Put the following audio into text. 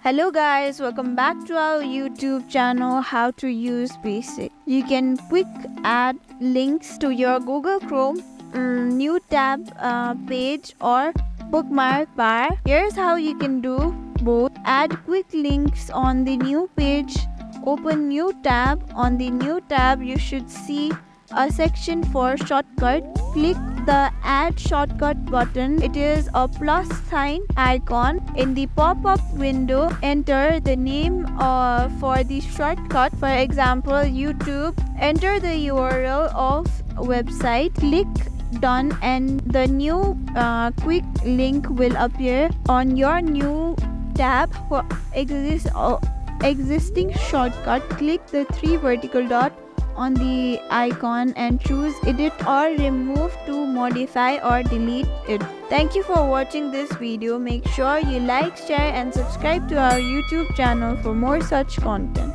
Hello guys, welcome back to our YouTube channel How to Use Basic. You can quick add links to your Google Chrome new tab page or bookmark bar. Here's how you can do both. Add quick links on the new page. Open new tab. On the new tab you should see a section for shortcut. Click the add shortcut button. It is a plus sign icon. In the pop-up window, enter the name for the shortcut. For example, YouTube. Enter the URL of website. Click done and the new quick link will appear on your new tab. For existing shortcut, click the three vertical dot on the icon and choose edit or remove to modify or delete it. Thank you for watching this video. Make sure you like, share and subscribe to our YouTube channel for more such content.